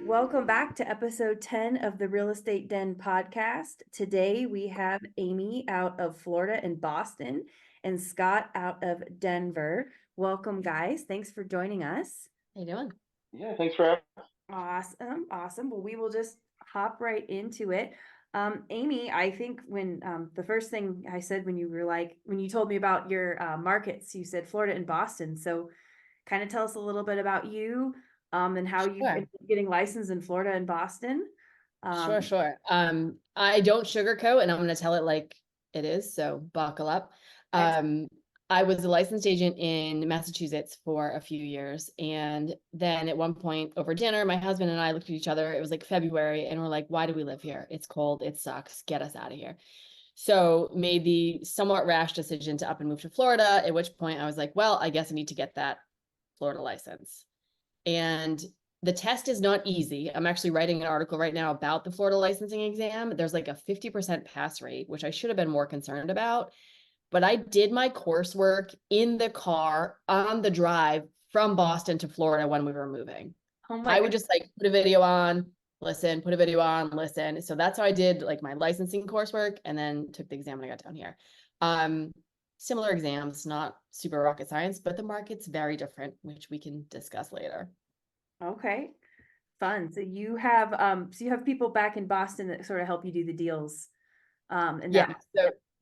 Welcome back to episode 10 of the Real Estate Den podcast. Today we have Amy out of Florida and Boston and Scott out of Denver. Welcome, guys. Thanks for joining us. How you doing? Yeah, thanks for having us. Awesome. Well, we will just hop right into it. Amy, I think when the first thing I said when you told me about your markets, you said Florida and Boston. So kind of tell us a little bit about you and how you ended up getting licensed in Florida and Boston. Sure. I don't sugarcoat, and I'm going to tell it like it is. So buckle up. I was a licensed agent in Massachusetts for a few years. And then at one point over dinner, my husband and I looked at each other. It was like February. And we're like, why do we live here? It's cold. It sucks. Get us out of here. So made the somewhat rash decision to up and move to Florida, at which point I was like, well, I guess I need to get that Florida license. And the test is not easy. I'm actually writing an article right now about the Florida licensing exam. There's like a 50% pass rate, which I should have been more concerned about. But I did my coursework in the car on the drive from Boston to Florida when we were moving. I would just like put a video on, listen, put a video on, listen. So that's how I did like my licensing coursework and then took the exam when I got down here. Similar exams, not super rocket science, but the market's very different, which we can discuss later. Okay, fun. So you have people back in Boston that sort of help you do the deals.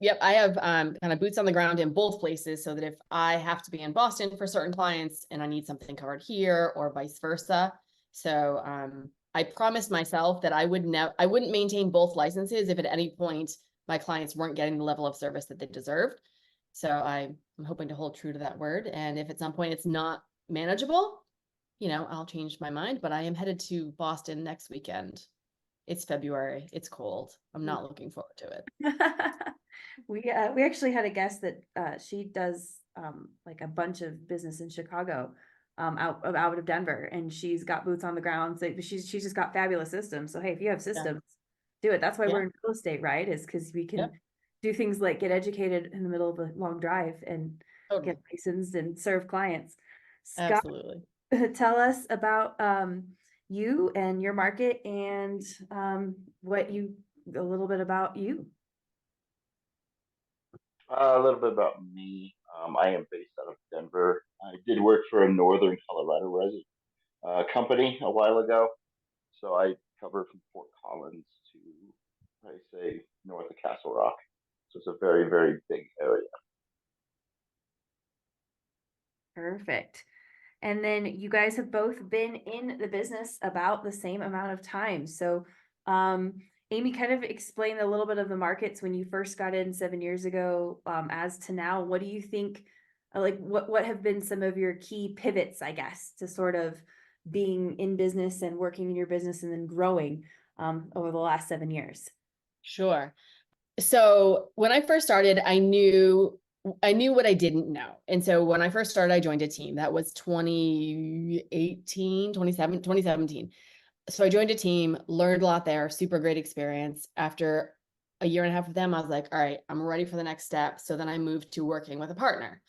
Yep, I have kind of boots on the ground in both places, so that if I have to be in Boston for certain clients and I need something covered here or vice versa. So I promised myself that I wouldn't maintain both licenses if at any point my clients weren't getting the level of service that they deserved. So I'm hoping to hold true to that word. And if at some point it's not manageable, I'll change my mind, but I am headed to Boston next weekend. It's February. It's cold. I'm not looking forward to it. We actually had a guest that she does like a bunch of business in Chicago out of Denver, and she's got boots on the ground. So she's just got fabulous systems. So hey, if you have systems, do it. That's why we're in real estate, right? Is because we can do things like get educated in the middle of a long drive and get licensed and serve clients. Scott, absolutely. Tell us about you and your market and a little bit about you. A little bit about me. I am based out of Denver. I did work for a Northern Colorado resident company a while ago. So I cover from Fort Collins to, I say, north of Castle Rock. So it's a very, very big area. Perfect. And then you guys have both been in the business about the same amount of time. So, Amy, kind of explain a little bit of the markets when you first got in 7 years ago, as to now. What do you think, like what have been some of your key pivots, I guess, to sort of being in business and working in your business and then growing over the last 7 years? Sure. So when I first started, I knew what I didn't know. And so when I first started, I joined a team. That was 2017. So I joined a team, learned a lot there, super great experience. After a year and a half with them, I was like, all right, I'm ready for the next step. So then I moved to working with a partner.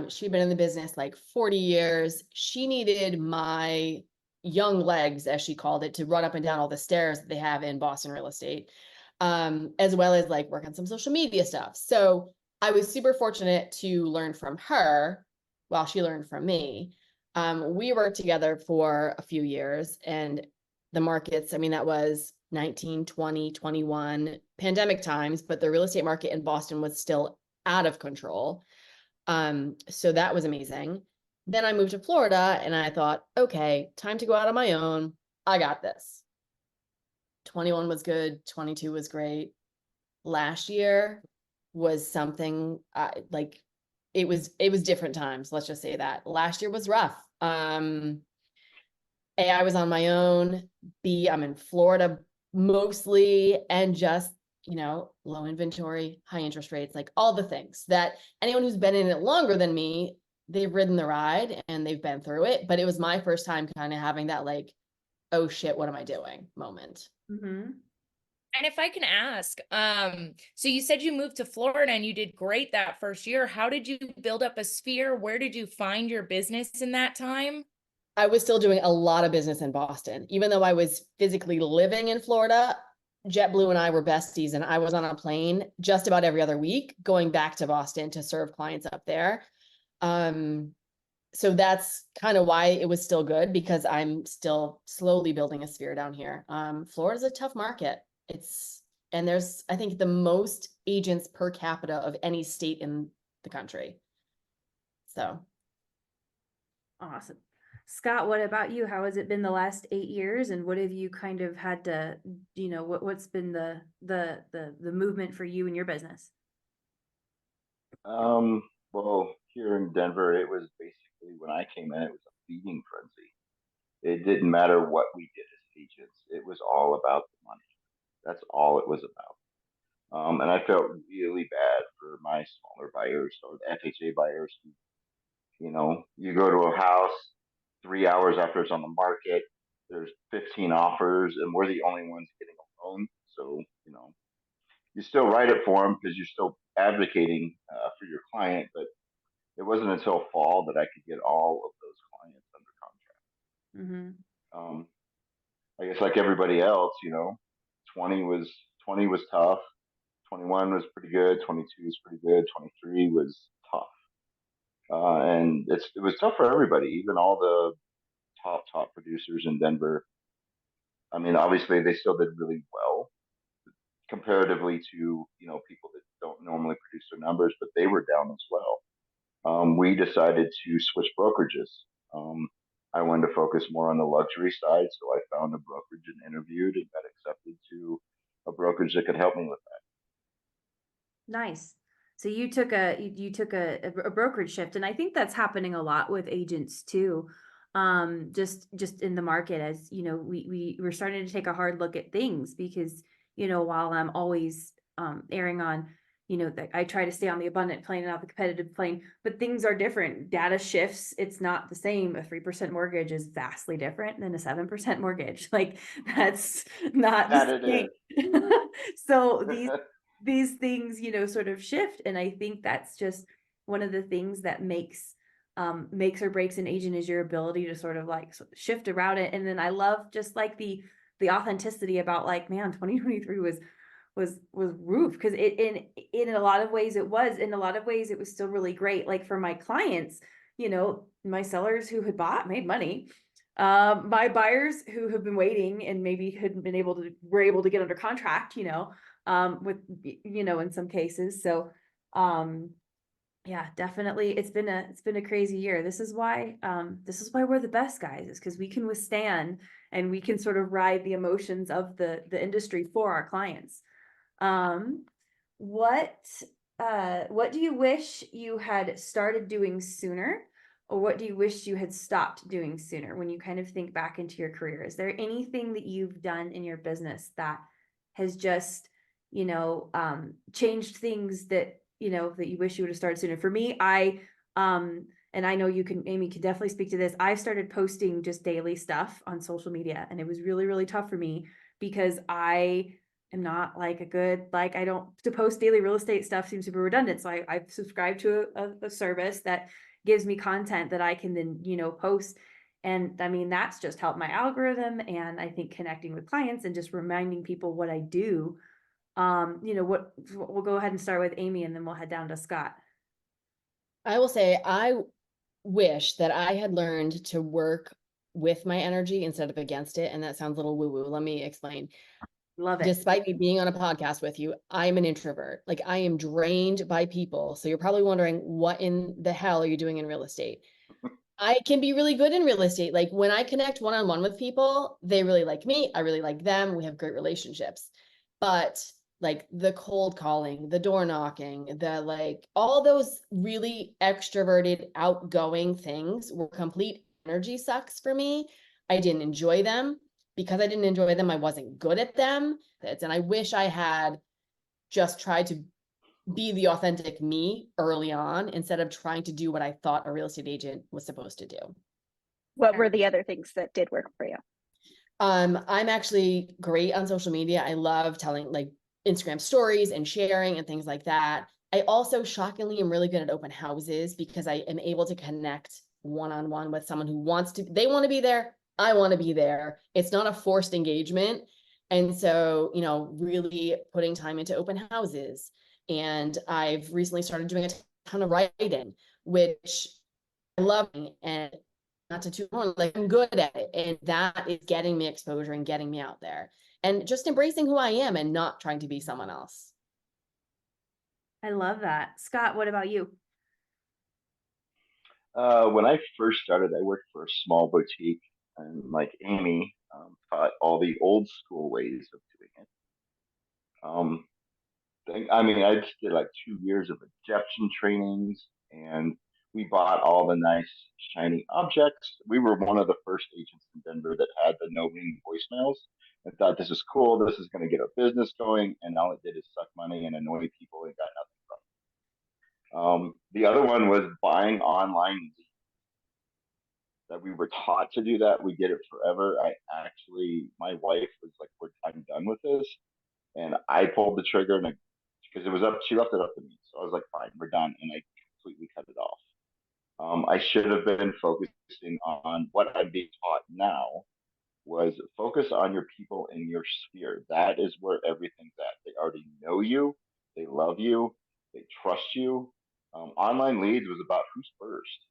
She'd been in the business like 40 years. She needed my young legs, as she called it, to run up and down all the stairs that they have in Boston real estate, as well as like work on some social media stuff. So I was super fortunate to learn from her while she learned from me. We worked together for a few years, and the markets, that was 19, 20, 21 pandemic times, but the real estate market in Boston was still out of control. So that was amazing. Then I moved to Florida and I thought, okay, time to go out on my own. I got this. 21 was good. 22 was great. Last year was something it was different times. Let's just say that last year was rough. A, I was on my own. B, I'm in Florida mostly, and just, low inventory, high interest rates, like all the things that anyone who's been in it longer than me, they've ridden the ride and they've been through it. But it was my first time kind of having that like, oh shit, what am I doing moment. Mm-hmm. And if I can ask, so you said you moved to Florida and you did great that first year. How did you build up a sphere? Where did you find your business in that time? I was still doing a lot of business in Boston, even though I was physically living in Florida. JetBlue and I were besties, and I was on a plane just about every other week going back to Boston to serve clients up there. So that's kind of why it was still good, because I'm still slowly building a sphere down here. Florida's a tough market. And there's, I think, the most agents per capita of any state in the country. So. Awesome. Scott, what about you? How has it been the last 8 years, and what have you kind of had to, what's been the movement for you and your business? Well, here in Denver, it was basically when I came in, it was a feeding frenzy. It didn't matter what we did as agents; it was all about the money. That's all it was about. And I felt really bad for my smaller buyers or the FHA buyers. You go to a house 3 hours after it's on the market. There's 15 offers, and we're the only ones getting a loan. So you still write it for them because you're still advocating for your client. But it wasn't until fall that I could get all of those clients under contract. Mm-hmm. I guess like everybody else, 20 was tough. 21 was pretty good. 22 was pretty good. 23 was tough. And it was tough for everybody, even all the top producers in Denver. I mean, obviously they still did really well comparatively to people that don't normally produce their numbers, but they were down as well. We decided to switch brokerages. I wanted to focus more on the luxury side, so I found a brokerage and interviewed and got accepted to a brokerage that could help me with that. Nice. So you took a brokerage shift, and I think that's happening a lot with agents too. Just in the market, as we're starting to take a hard look at things, because while I'm always erring on that I try to stay on the abundant plane and not the competitive plane, but things are different. Data shifts. It's not the same. A 3% mortgage is vastly different than a 7% mortgage. Like, that's not the same. So these things, sort of shift. And I think that's just one of the things that makes or breaks an agent, is your ability to sort of shift around it. And then I love just like the authenticity about, like, man, 2023 was roof, because in a lot of ways it was, in a lot of ways it was still really great. Like, for my clients, my sellers who had bought made money. My buyers who have been waiting and maybe hadn't been were able to get under contract, with, in some cases. So, yeah, definitely. It's been a crazy year. This is why we're the best, guys, is because we can withstand and we can sort of ride the emotions of the industry for our clients. What do you wish you had started doing sooner, or what do you wish you had stopped doing sooner when you kind of think back into your career? Is there anything that you've done in your business that has just, changed things that, that you wish you would have started sooner? For me, and I know Amy can definitely speak to this. I started posting just daily stuff on social media, and it was really, really tough for me, because I am not like to post daily real estate stuff seems super redundant. So I've subscribed to a service that gives me content that I can then, post. And I mean, that's just helped my algorithm. And I think connecting with clients and just reminding people what I do. We'll go ahead and start with Amy, and then we'll head down to Scott. I will say, I wish that I had learned to work with my energy instead of against it. And that sounds a little woo-woo. Let me explain. Love it. Despite me being on a podcast with you, I'm an introvert. Like, I am drained by people. So you're probably wondering, what in the hell are you doing in real estate? I can be really good in real estate. Like, when I connect one-on-one with people, they really like me. I really like them. We have great relationships. But like the cold calling, the door knocking, all those really extroverted, outgoing things were complete energy sucks for me. I didn't enjoy them. Because I didn't enjoy them, I wasn't good at them. And I wish I had just tried to be the authentic me early on, instead of trying to do what I thought a real estate agent was supposed to do. What were the other things that did work for you? I'm actually great on social media. I love telling Instagram stories and sharing and things like that. I also shockingly am really good at open houses, because I am able to connect one-on-one with someone who they want to be there. I want to be there. It's not a forced engagement. And so, really putting time into open houses. And I've recently started doing a ton of writing, which I love, and not to toot my horn, like I'm good at it. And that is getting me exposure and getting me out there and just embracing who I am and not trying to be someone else. I love that. Scott, what about you? When I first started, I worked for a small boutique, and like Amy, taught all the old school ways of doing it. I just did like 2 years of Egyptian trainings, and we bought all the nice shiny objects. We were one of the first agents in Denver that had the no ring voicemails, and thought this is cool. This is going to get our business going, and all it did is suck money and annoy people and got nothing from it. The other one was buying online leads. That we were taught to do that. We did it forever. My wife was like, I'm done with this. And I pulled the trigger, and because it was she left it up to me. So I was like, fine, we're done. And I completely cut it off. I should have been focusing on what I'm being taught now was focus on your people in your sphere. That is where everything's at. They already know you. They love you. They trust you. Online leads was about who's first.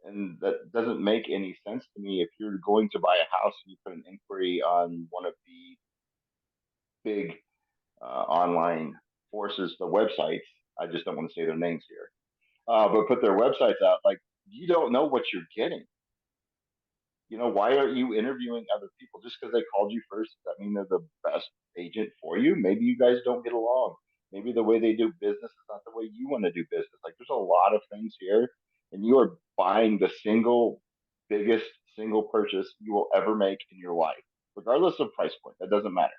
And that doesn't make any sense to me. If you're going to buy a house and you put an inquiry on one of the big online forces, the websites, I just don't want to say their names here, but put their websites out, like you don't know what you're getting. Why aren't you interviewing other people? Just because they called you first, does that mean they're the best agent for you? Maybe you guys don't get along. Maybe the way they do business is not the way you want to do business. Like there's a lot of things here, and you are buying the biggest single purchase you will ever make in your life, regardless of price point. That doesn't matter.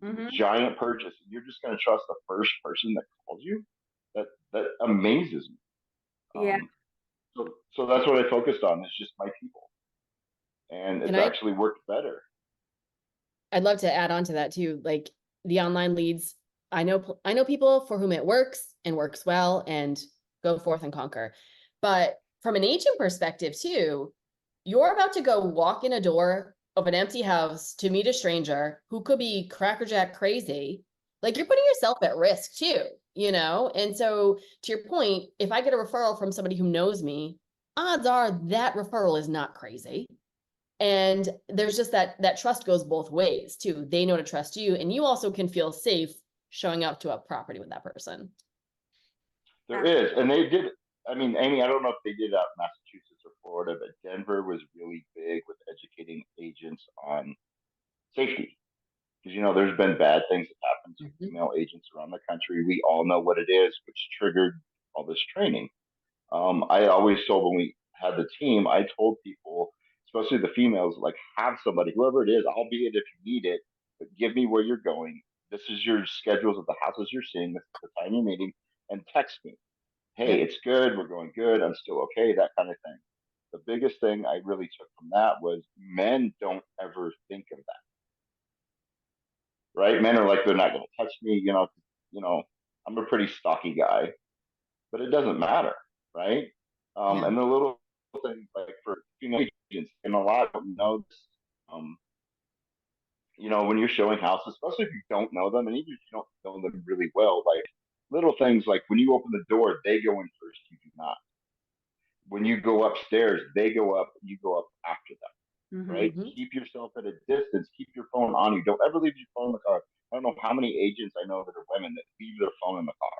Mhm. Giant purchase. You're just going to trust the first person that calls you. That amazes me. Yeah. So that's what I focused on. Is just my people, and it's actually worked better. I'd love to add on to that too. Like the online leads, I know people for whom it works and works well, and go forth and conquer. But from an agent perspective too, you're about to go walk in a door of an empty house to meet a stranger who could be crackerjack crazy. Like you're putting yourself at risk too, And so to your point, if I get a referral from somebody who knows me, odds are that referral is not crazy. And there's just that trust goes both ways too. They know to trust you, and you also can feel safe showing up to a property with that person. There is, and they did. Amy, I don't know if they did out in Massachusetts or Florida, but Denver was really big with educating agents on safety. Because there's been bad things that happened to female agents around the country. We all know what it is, which triggered all this training. I always told, when we had the team, I told people, especially the females, like have somebody, whoever it is, I'll be it if you need it, but give me where you're going. This is your schedules of the houses you're seeing. This is the time you're meeting, and text me. Hey, it's good. We're going good. I'm still okay. That kind of thing. The biggest thing I really took from that was men don't ever think of that. Right? Men are like, they're not going to touch me. I'm a pretty stocky guy, but it doesn't matter, right? And the little things like for female agents, and a lot of them know this. When you're showing houses, especially if you don't know them, and even if you don't know them really well, like little things like when you open the door, they go in first, you do not. When you go upstairs, they go up, you go up after them, right? Keep yourself at a distance, keep your phone on you. Don't ever leave your phone in the car. I don't know how many agents I know that are women that leave their phone in the car.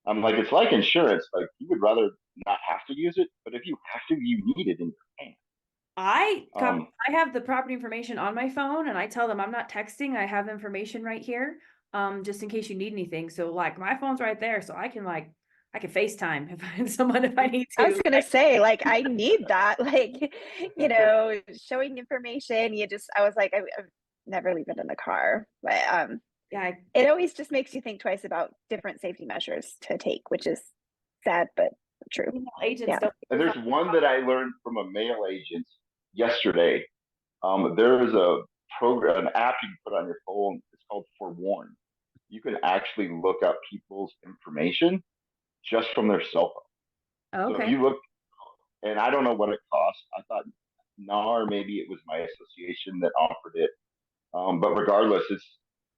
I'm like, it's like insurance. Like you would rather not have to use it, but if you have to, you need it in your hand. I have the property information on my phone, and I tell them I'm not texting. I have information right here, just in case you need anything. So like my phone's right there, so I can FaceTime if I need to. I was gonna say, like, I need that, like, showing information. I was like, I've never leave it in the car, but Yeah, it always just makes you think twice about different safety measures to take, which is sad but true. Agents Yeah. And there's one that I learned from a male agent yesterday. There is a program, an app you can put on your phone. It's called Forewarn. You can actually look up people's information just from their cell phone. Okay. So if you look and I don't know what it cost. I thought NAR, maybe it was my association that offered it. But regardless,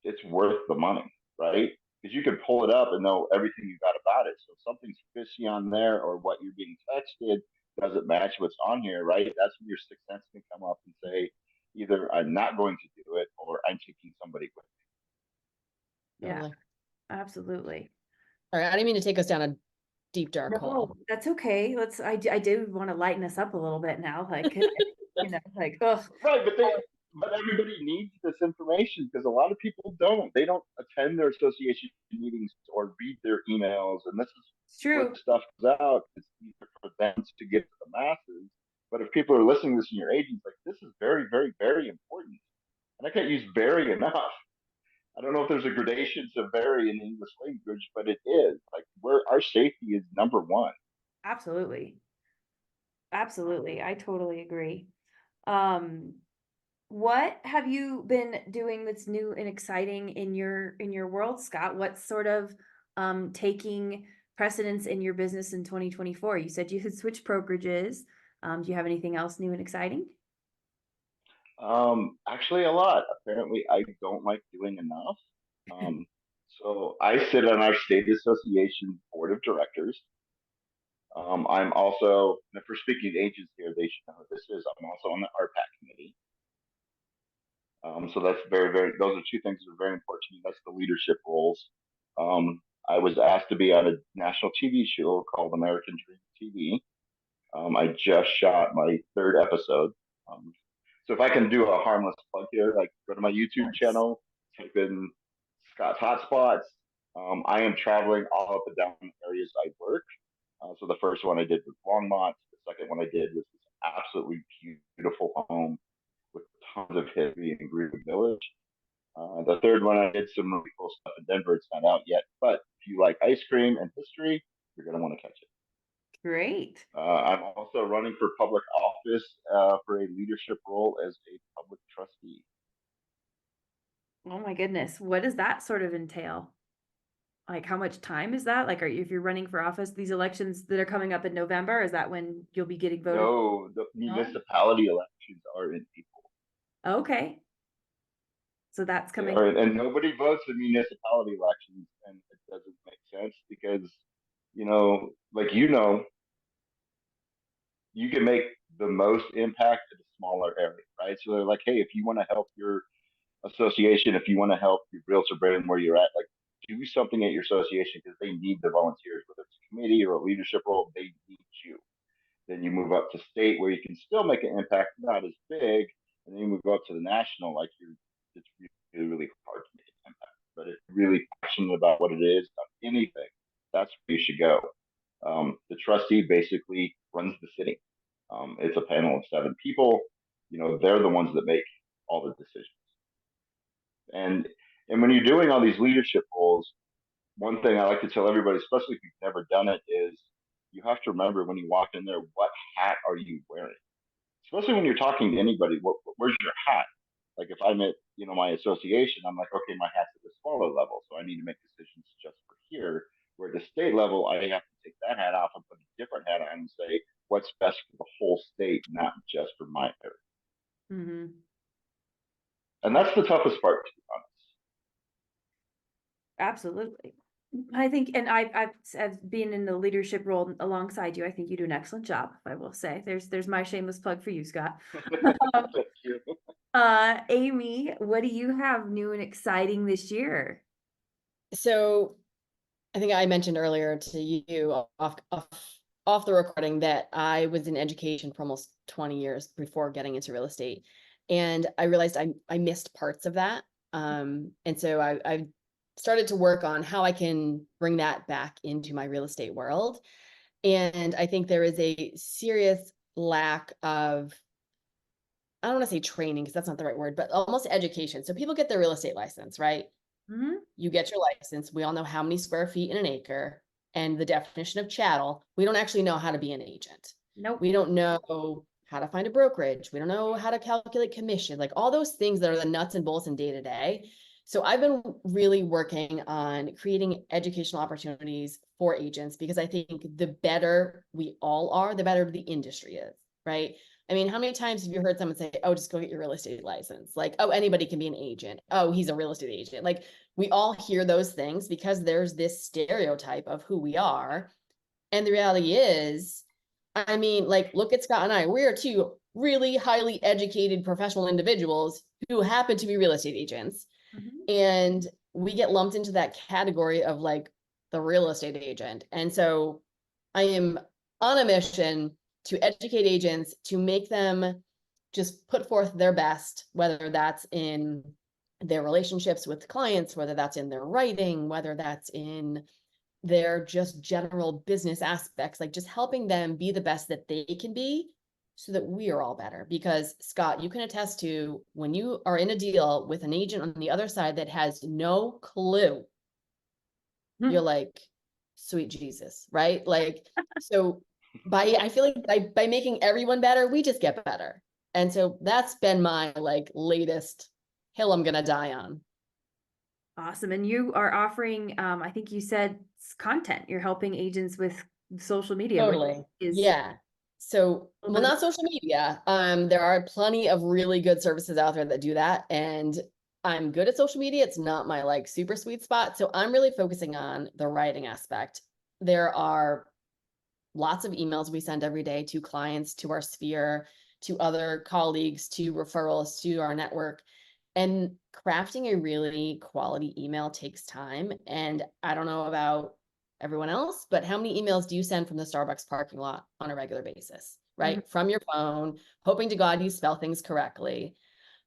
it's worth the money, right? Because you can pull it up and know everything you got about it. So if something's fishy on there, or what you're being texted doesn't match what's on here, right? That's when your sixth sense can come up and say, either I'm not going to do it, or I'm taking somebody with me. Yeah, Totally. absolutely. All right, I didn't mean to take us down a deep dark No, hole. that's okay. I do want to lighten us up a little bit now. Like, you know, like, ugh. Right, but everybody needs this information, because a lot of people don't. They don't attend their association meetings or read their emails, and this is It's where true. the stuff comes out. It's easier for them to get to the masses. But if people are listening to this in your agents, like, this is very, very, very important. And I can't use very enough. I don't know if there's a gradation to vary in the English language, but it is. Like, where our safety is number one. Absolutely. Absolutely. I totally agree. Um, what have you been doing that's new and exciting in your world, Scott? What's sort of taking precedence in your business in 2024? You said you had switched brokerages. Do you have anything else new and exciting? Actually, a lot. Apparently, I don't like doing enough. Um, so I sit on our state association board of directors. I'm also, and if we're speaking to agents here, they should know what this is. I'm also on the RPAC committee. So that's very, very, those are two things that are very important to me. That's the leadership roles. I was asked to be on a national TV show called American Dream TV. I just shot my third episode. Um, so if I can do a harmless plug here, like, go to my YouTube channel, type in Scott's Hotspots. I am traveling all up and down the areas I work. So the first one I did was Longmont. The second one I did was this absolutely beautiful home with tons of history in Green Village. The third one I did some really cool stuff in Denver. It's not out yet, but if you like ice cream and history, you're gonna want to catch it. Great. I'm also running for public office for a leadership role as a public trustee. Oh my goodness. What does that sort of entail? Like, how much time is that? Like, if you're running for office, these elections that are coming up in November, is that when you'll be getting voted? No, the municipality elections are in April. Okay. So that's They coming. are, and nobody votes in municipality elections, and it doesn't make sense because, like, you can make the most impact at a smaller area, right? So they're like, hey, if you want to help your association, if you want to help your realtor brand where you're at, like, do something at your association, because they need the volunteers, whether it's a committee or a leadership role, they need you. Then you move up to state where you can still make an impact, not as big, and then you move up to the national, like, it's really, really hard to make an impact. But if you're really passionate about what it is, about anything, that's where you should go. The trustee basically runs the city. It's a panel of 7 people. They're the ones that make all the decisions. And when you're doing all these leadership roles, one thing I like to tell everybody, especially if you've never done it, is you have to remember when you walk in there, what hat are you wearing? Especially when you're talking to anybody, where's your hat? Like, if I'm at my association, I'm like, okay, my hat's at the smaller level, so I need to make decisions just for here. Where at the state level, I have to take that hat off and put a different hat on and say what's best for the whole state, not just for my area. Mm-hmm. And that's the toughest part, to be honest. Absolutely. I think, and I've been in the leadership role alongside you. I think you do an excellent job, I will say. There's my shameless plug for you, Scott. Thank you. Amy, what do you have new and exciting this year? So I think I mentioned earlier to you off the recording that I was in education for almost 20 years before getting into real estate. And I realized I missed parts of that. And so I started to work on how I can bring that back into my real estate world. And I think there is a serious lack of, I don't want to say training because that's not the right word, but almost education. So people get their real estate license, right? Mm-hmm. You get your license. We all know how many square feet in an acre and the definition of chattel. We don't actually know how to be an agent. Nope. We don't know how to find a brokerage. We don't know how to calculate commission, like all those things that are the nuts and bolts in day to day. So I've been really working on creating educational opportunities for agents because I think the better we all are, the better the industry is, right? I mean, how many times have you heard someone say, oh, just go get your real estate license? Like, oh, anybody can be an agent. Oh, he's a real estate agent. Like, we all hear those things because there's this stereotype of who we are. And the reality is, I mean, like, look at Scott and I. We are two really highly educated professional individuals who happen to be real estate agents. Mhm. And we get lumped into that category of like the real estate agent. And so I am on a mission to educate agents to make them just put forth their best, whether that's in their relationships with clients, whether that's in their writing, whether that's in their just general business aspects, like just helping them be the best that they can be so that we are all better. Because Scott, you can attest to when you are in a deal with an agent on the other side that has no clue, you're like, sweet Jesus, right? Like, so I feel like by making everyone better, we just get better. And so that's been my like latest hill I'm gonna die on. Awesome. And you are offering, I think you said content. You're helping agents with social media, which Totally. is Yeah. So, a well, little bit not social media. There are plenty of really good services out there that do that. And I'm good at social media. It's not my like super sweet spot. So I'm really focusing on the writing aspect. There are lots of emails we send every day to clients, to our sphere, to other colleagues, to referrals, to our network. And crafting a really quality email takes time. And I don't know about everyone else, but how many emails do you send from the Starbucks parking lot on a regular basis, right? Mhm. From your phone, hoping to God you spell things correctly.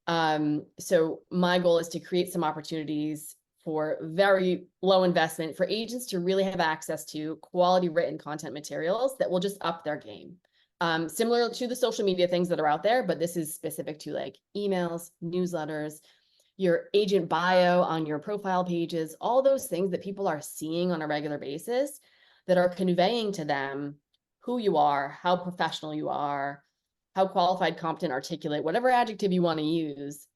So my goal is to create some opportunities for very low investment for agents to really have access to quality written content materials that will just up their game. Similar to the social media things that are out there, but this is specific to like emails, newsletters, your agent bio on your profile pages, all those things that people are seeing on a regular basis that are conveying to them who you are, how professional you are, how qualified, competent, articulate, whatever adjective you want to use.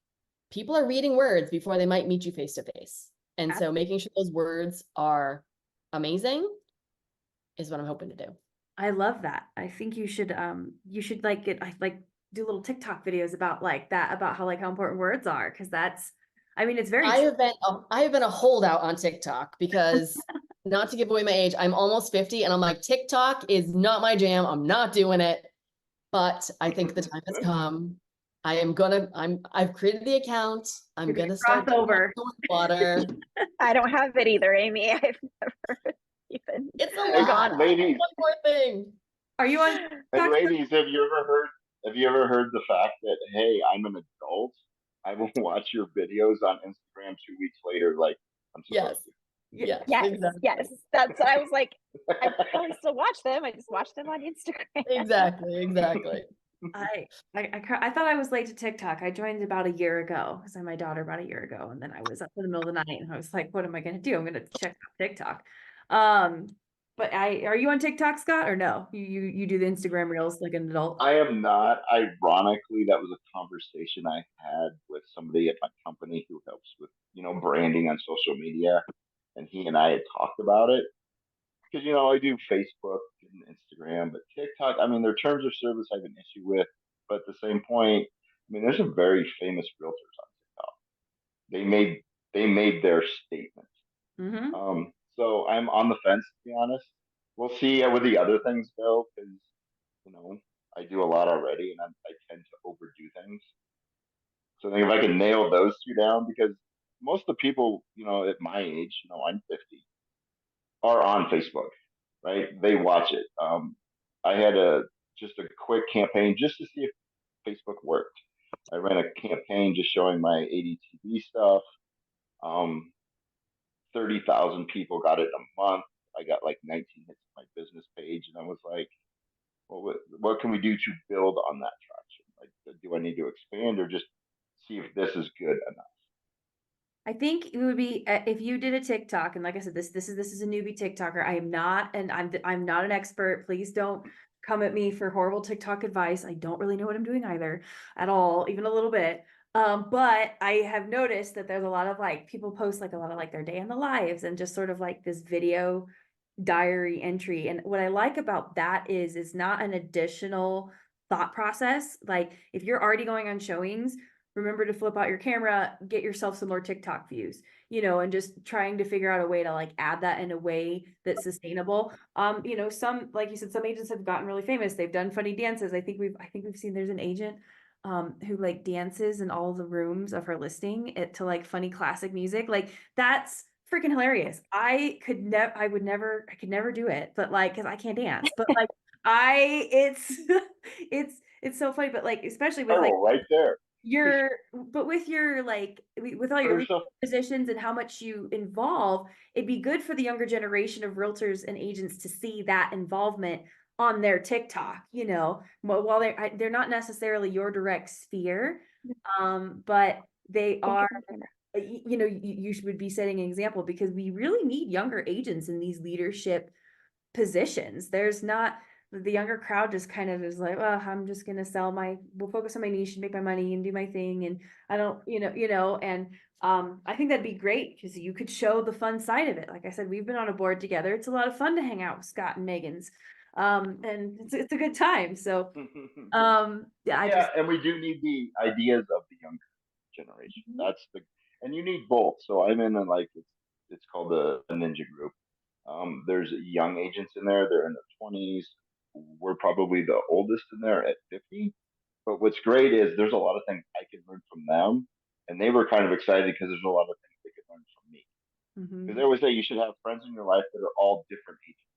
People are reading words before they might meet you face to face. And so making sure those words are amazing is what I'm hoping to do. I love that. I think you should like do little TikTok videos about like that, about how important words are. Cause that's, I mean, it's very I true. have been a holdout on TikTok because not to give away my age, I'm almost 50 and I'm like, TikTok is not my jam. I'm not doing it. But I think the time has come. I've created the account. I'm You're gonna gonna cross start getting my over. toe in the water. I don't have it either, Amy. I've never even It's a Hey, lot. gone on ladies, it. One more thing. Are you on hey, TikTok? ladies, have you ever heard the fact that, hey, I'm an adult? I will watch your videos on Instagram 2 weeks later, like I'm Yes. supposed to. Yes. Yes, Exactly. yes. That's I was like, I probably still watch them. I just watch them on Instagram. Exactly. Exactly. I thought I was late to TikTok. I joined about a year ago because I had my daughter about a year ago, and then I was up in the middle of the night, and I was like, "What am I going to do? I'm going to check out TikTok." Um, but are you on TikTok, Scott, or no? You do the Instagram Reels like an adult? I am not. Ironically, that was a conversation I had with somebody at my company who helps with, branding on social media. And he and I had talked about it. Because, I do Facebook and Instagram, but TikTok, I mean, their terms of service I have an issue with. But at the same point, I mean, there's some very famous realtors on TikTok. They made their statement. Mm-hmm. So I'm on the fence, to be honest. We'll see how the other things go, because you know I do a lot already, and I tend to overdo things. So I think if I can nail those two down, because most of the people, at my age, I'm 50, are on Facebook, right? They watch it. I had just a quick campaign just to see if Facebook worked. I ran a campaign just showing my ADTV stuff. Um, 30,000 people got it in a month. I got like 19 hits on my business page, and I was like, well, what can we do to build on that traction? Like, do I need to expand or just see if this is good enough? I think it would be if you did a TikTok, and like I said, this is a newbie TikToker. I am not, and I'm not an expert. Please don't come at me for horrible TikTok advice. I don't really know what I'm doing either at all, even a little bit. But I have noticed that there's a lot of like people post like a lot of like their day in the lives and just sort of like this video diary entry. And what I like about that is not an additional thought process. Like if you're already going on showings, remember to flip out your camera, get yourself some more TikTok views, and just trying to figure out a way to like add that in a way that's sustainable. Some, like you said, some agents have gotten really famous. They've done funny dances. I think we've seen there's an agent who like dances in all the rooms of her listing it to like funny classic music. Like that's freaking hilarious. I could never do it, but like, cause I can't dance, but like it's, it's so funny, but like, especially with like Viral right there. with your like, with all Put your herself. positions and how much you involve, it'd be good for the younger generation of realtors and agents to see that involvement on their TikTok, while they're not necessarily your direct sphere, but they Thank you are, for the camera. you should be setting an example because we really need younger agents in these leadership positions. There's not the younger crowd just kind of is like, well, I'm just gonna we'll focus on my niche and make my money and do my thing. And I don't, and I think that'd be great because you could show the fun side of it. Like I said, we've been on a board together. It's a lot of fun to hang out with Scott and Megan's. And it's a good time. So yeah, Yeah, and we do need the ideas of the younger generation. And you need both. So I'm in it's called a ninja group. There's young agents in there. They're in their 20s. We're probably the oldest in there at 50. But what's great is there's a lot of things I can learn from them, and they were kind of excited because there's a lot of things they could learn from me. Because they always say you should have friends in your life that are all different agents,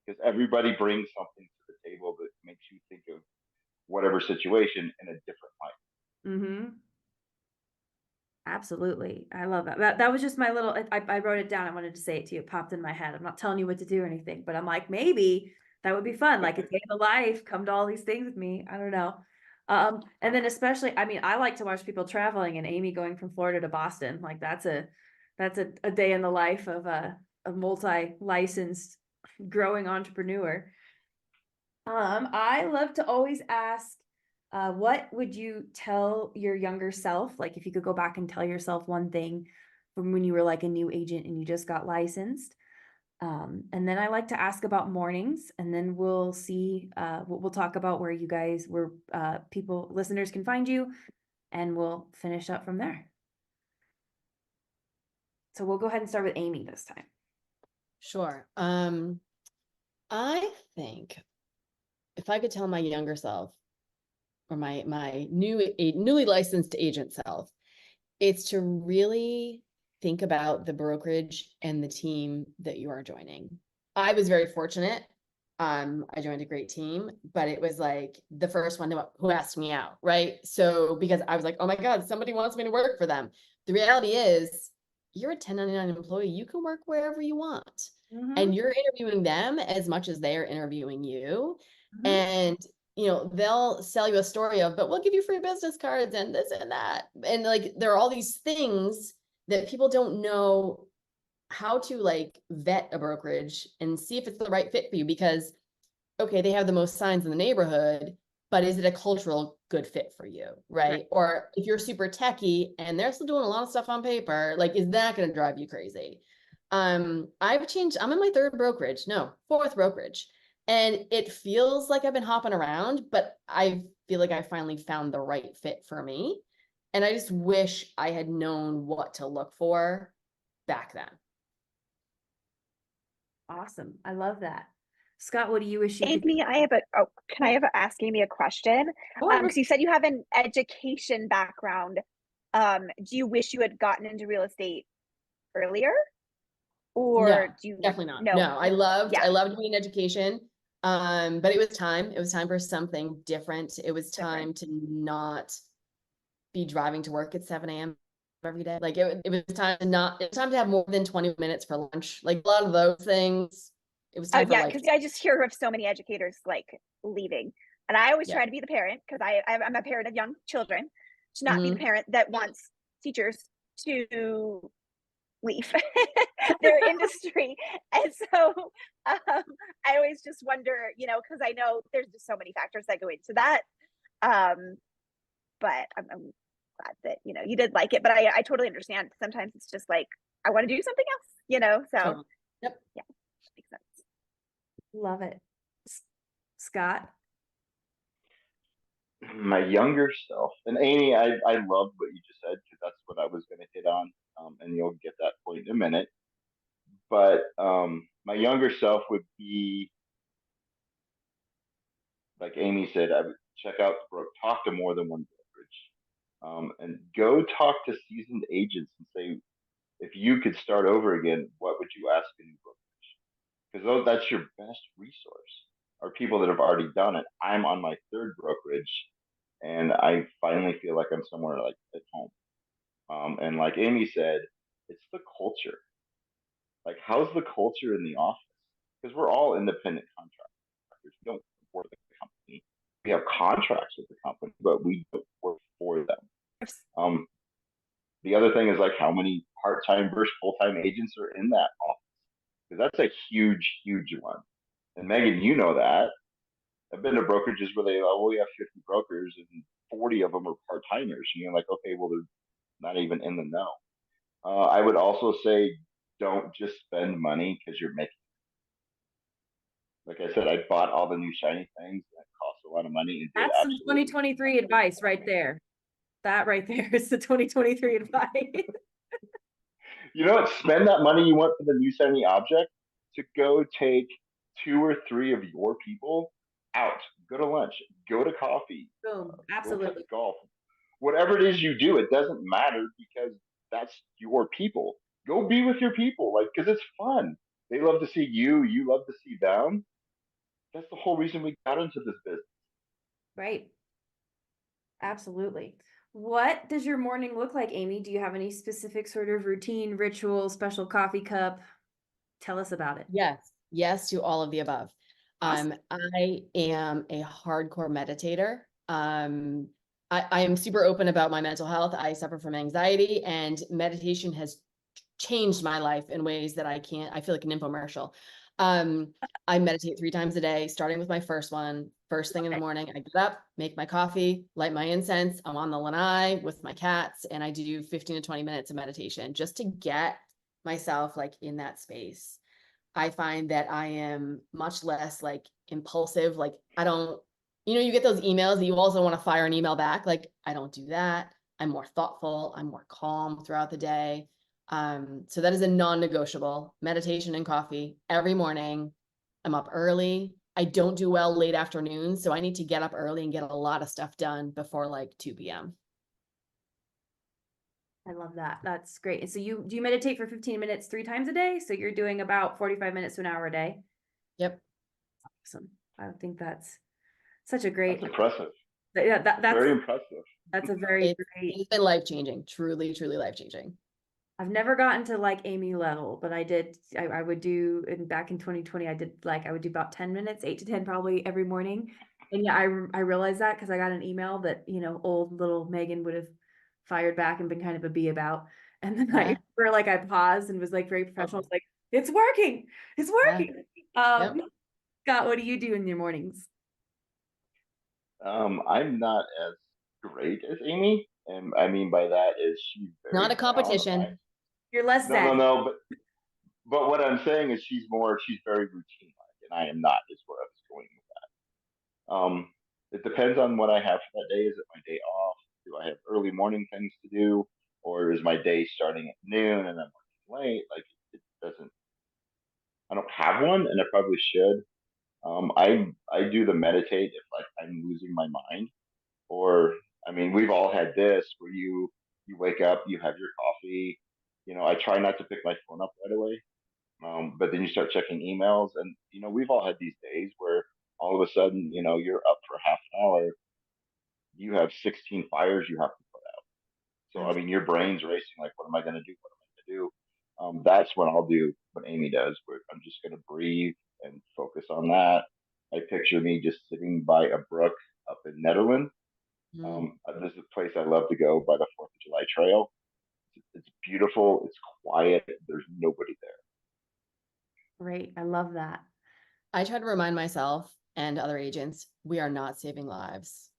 because everybody brings something to the table that makes you think of whatever situation in a different light. Mm-hmm. Absolutely. I love that. That was just my little, I wrote it down. I wanted to say it to you. It popped in my head. I'm not telling you what to do or anything, but I'm like, maybe that would be fun. Like a day in the life, come to all these things with me. I don't know. And then especially, I mean, I like to watch people traveling and Amy going from Florida to Boston. Like that's a day in the life of a multi-licensed growing entrepreneur. I love to always ask, what would you tell your younger self? Like if you could go back and tell yourself one thing from when you were like a new agent and you just got licensed. And then I like to ask about mornings, and then we'll see, we'll talk about where listeners can find you, and we'll finish up from there. So we'll go ahead and start with Amy this time. Sure. I think if I could tell my younger self or my newly licensed agent self, it's to really think about the brokerage and the team that you are joining. I was very fortunate. I joined a great team, but it was like the first one who asked me out, right? So because I was like, oh my God, somebody wants me to work for them. The reality is you're a 1099 employee. You can work wherever you want. And you're interviewing them as much as they are interviewing you. And they'll sell you a story of, but we'll give you free business cards and this and that. And like, there are all these things that people don't know how to like vet a brokerage and see if it's the right fit for you, because okay, they have the most signs in the neighborhood, but is it a cultural good fit for you? Right. Or if you're super techie and they're still doing a lot of stuff on paper, like, is that going to drive you crazy? I've changed. I'm in my fourth brokerage. And it feels like I've been hopping around, but I feel like I finally found the right fit for me. And I just wish I had known what to look for back then. Awesome. I love that. Scott, what do you wish you could? Amy, can I ask Amy a question? Because you said you have an education background. Do you wish you had gotten into real estate earlier? Or No, do you definitely not. no. No, I loved being in education. But it was time. It was time for something different. It was time to not be driving to work at 7 a.m. every day. Like it was time to have more than 20 minutes for lunch. Like a lot of those things. It was time for life. Because I just hear of so many educators like leaving. And I always try to be the parent, because I'm a parent of young children, to not be the parent that wants teachers to leave their industry. And so I always just wonder, because I know there's just so many factors that go into that. But glad that, you know, you did like it, but I totally understand. Sometimes it's just like, I want to do something else, you know, so Totally. Yep. yeah, that makes sense. Love it. Scott? My younger self, and Amy, I loved what you just said because that's what I was going to hit on, and you'll get that point in a minute. But my younger self would be like Amy said, I would check out the broker, talk to more than one brokerage, and go talk to seasoned agents and say, if you could start over again, what would you ask a new brokerage? Because that's your best resource. Are people that have already done it. I'm on my third brokerage, and I finally feel like I'm somewhere like at home. And like Amy said, it's the culture. Like, how's the culture in the office? Because we're all independent contractors. We don't work for the company. We have contracts with the company, but we don't work for them. Um, the other thing is like how many part-time versus full-time agents are in that office, because that's a huge, huge one. And Megan, you know that. I've been to brokerages where they, oh, we have 50 brokers and 40 of them are part-timers. And you're like, okay, well, they're not even in the know. I would also say, don't just spend money because you're making. Like I said, I bought all the new shiny things that cost a lot of money and did That's some absolutely 2023 advice right there. That right there is the 2023 advice. You know what? Spend that money you want for the new shiny object to go take 2 or 3 of your people out. Go to lunch. Go to coffee. Boom. Go play Absolutely. golf. Whatever it is you do, it doesn't matter because that's your people. Go be with your people, like, because it's fun. They love to see you. You love to see them. That's the whole reason we got into this business. Right. Absolutely. What does your morning look like, Amy? Do you have any specific sort of routine, ritual, special coffee cup? Tell us about it. Yes. Yes to all of the above. Awesome. I am a hardcore meditator. I am super open about my mental health. I suffer from anxiety, and meditation has changed my life in ways that I feel like an infomercial. I meditate 3 times a day, starting with my first one. First thing in the morning, I get up, make my coffee, light my incense. I'm on the lanai with my cats, and I do 15 to 20 minutes of meditation just to get myself like in that space. I find that I am much less like impulsive. Like I don't, you get those emails that you also want to fire an email back. Like I don't do that. I'm more thoughtful. I'm more calm throughout the day. So that is a non-negotiable. Meditation and coffee every morning. I'm up early. I don't do well late afternoons, so I need to get up early and get a lot of stuff done before like 2 p.m. I love that. That's great. And so do you meditate for 15 minutes 3 times a day? So you're doing about 45 minutes to an hour a day. Yep. Awesome. I think that's such a great. That's impressive. Yeah, that's very impressive. That's a very great. It's been life-changing, truly, truly life-changing. I've never gotten to like Amy level, but I would do, and back in 2020, I would do about 10 minutes, 8 to 10 probably every morning. And yeah, I realized that because I got an email that, old little Megan would have fired back and been kind of a bee about. And then I paused and was like very professional. It's like, it's working. It's working. Yep. Scott, what do you do in your mornings? I'm not as great as Amy, and I mean by that is she's very Not a competition. You're less zen. No, but what I'm saying is she's very routine like, and I am not. Is where I was going with that. It depends on what I have for that day. Is it my day off? Do I have early morning things to do, or is my day starting at noon and I'm working late? Like it doesn't. I don't have one, and I probably should. I do the meditate if like I'm losing my mind, or I mean we've all had this where you wake up, you have your coffee. I try not to pick my phone up right away, but then you start checking emails, and we've all had these days where all of a sudden you're up for half an hour, you have 16 fires you have to put out. So I mean your brain's racing like, what am I going to do? What am I going to do? That's when I'll do what Amy does, where I'm just going to breathe and focus on that. I picture me just sitting by a brook up in Netherlands. This is a place I love to go by the 4th of July Trail. It's beautiful. It's quiet. There's nobody there. Great. I love that. I try to remind myself and other agents, we are not saving lives.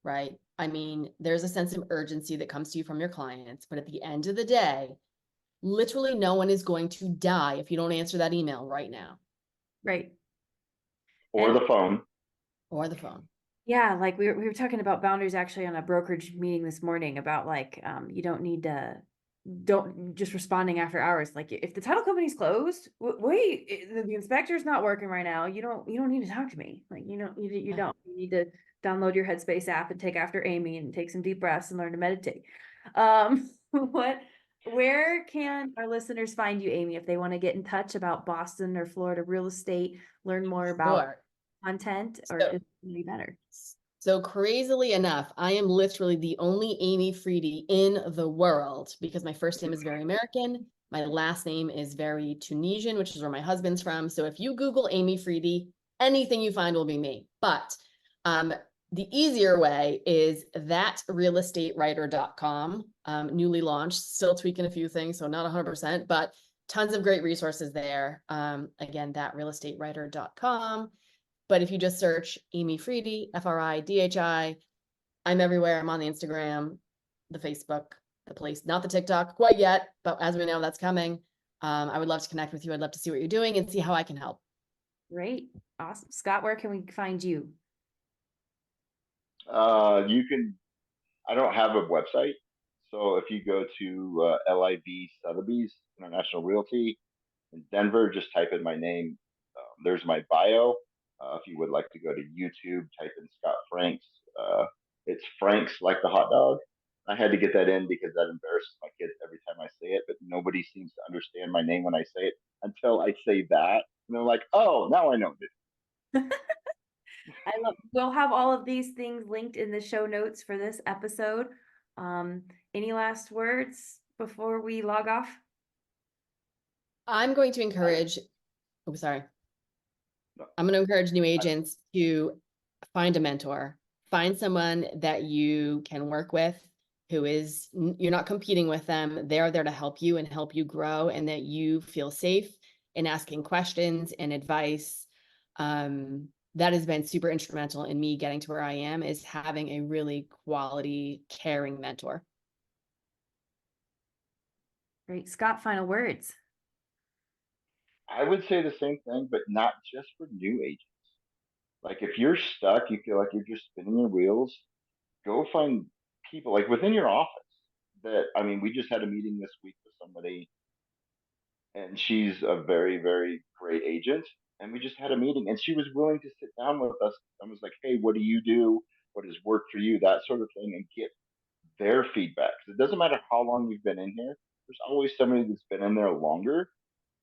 right? I mean, there's a sense of urgency that comes to you from your clients, but at the end of the day, literally no one is going to die if you don't answer that email right now. Right. Or the phone. Or the phone. Yeah, like we were talking about boundaries actually on a brokerage meeting this morning about like you don't just responding after hours. Like if the title company's closed, wait, the inspector's not working right now. You don't need to talk to me. Like you don't. You need to download your Headspace app and take after Amy and take some deep breaths and learn to meditate. Where can our listeners find you, Amy, if they want to get in touch about Boston or Florida real estate, learn more about Sure. content, or So- just be better? So crazily enough, I am literally the only Amy Freedy in the world because my first name is very American. My last name is very Tunisian, which is where my husband's from. So if you Google Amy Freedy, anything you find will be me. But the easier way is thatrealestatewriter.com, newly launched, still tweaking a few things, so not 100%, but tons of great resources there. Again, thatrealestatewriter.com. But if you just search Amy Freedy, F-R-I-D-H-I, I'm everywhere. I'm on the Instagram, the Facebook, the place, not the TikTok quite yet, but as we know, that's coming. I would love to connect with you. I'd love to see what you're doing and see how I can help. Great. Awesome. Scott, where can we find you? You can, I don't have a website. So if you go to LIB Sotheby's International Realty in Denver, just type in my name. There's my bio. If you would like to go to YouTube, type in Scott Franks. It's Franks like the hot dog. I had to get that in because that embarrasses my kids every time I say it, but nobody seems to understand my name when I say it until I say that. And they're like, oh, now I know it. We'll have all of these things linked in the show notes for this episode. Any last words before we log off? I'm going to encourage, I'm going to encourage new agents to find a mentor, find someone that you can work with who is, you're not competing with them. They're there to help you and help you grow, and that you feel safe in asking questions and advice. That has been super instrumental in me getting to where I am, is having a really quality, caring mentor. Great. Scott, final words. I would say the same thing, but not just for new agents. Like if you're stuck, you feel like you're just spinning your wheels, go find people like within your office that, I mean, we just had a meeting this week with somebody and she's a very, very great agent. And we just had a meeting and she was willing to sit down with us and was like, hey, what do you do? What has worked for you? That sort of thing, and get their feedback. It doesn't matter how long you've been in here. There's always somebody that's been in there longer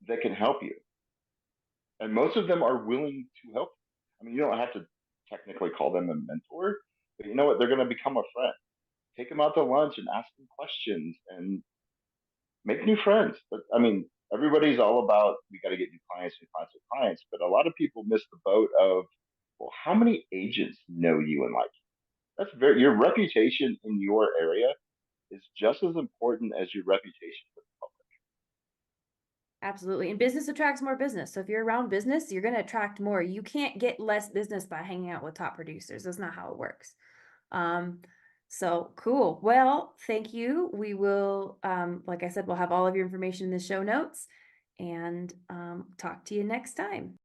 that can help you. And most of them are willing to help. I mean, you don't have to technically call them a mentor, but you know what? They're going to become a friend. Take them out to lunch and ask them questions and make new friends. But I mean, everybody's all about we got to get new clients, but a lot of people miss the boat of, well, how many agents know you and like you? That's your reputation in your area is just as important as your reputation with the public. Absolutely. And business attracts more business. So if you're around business, you're going to attract more. You can't get less business by hanging out with top producers. That's not how it works. So cool. Well, thank you. We will, like I said, we'll have all of your information in the show notes, and talk to you next time.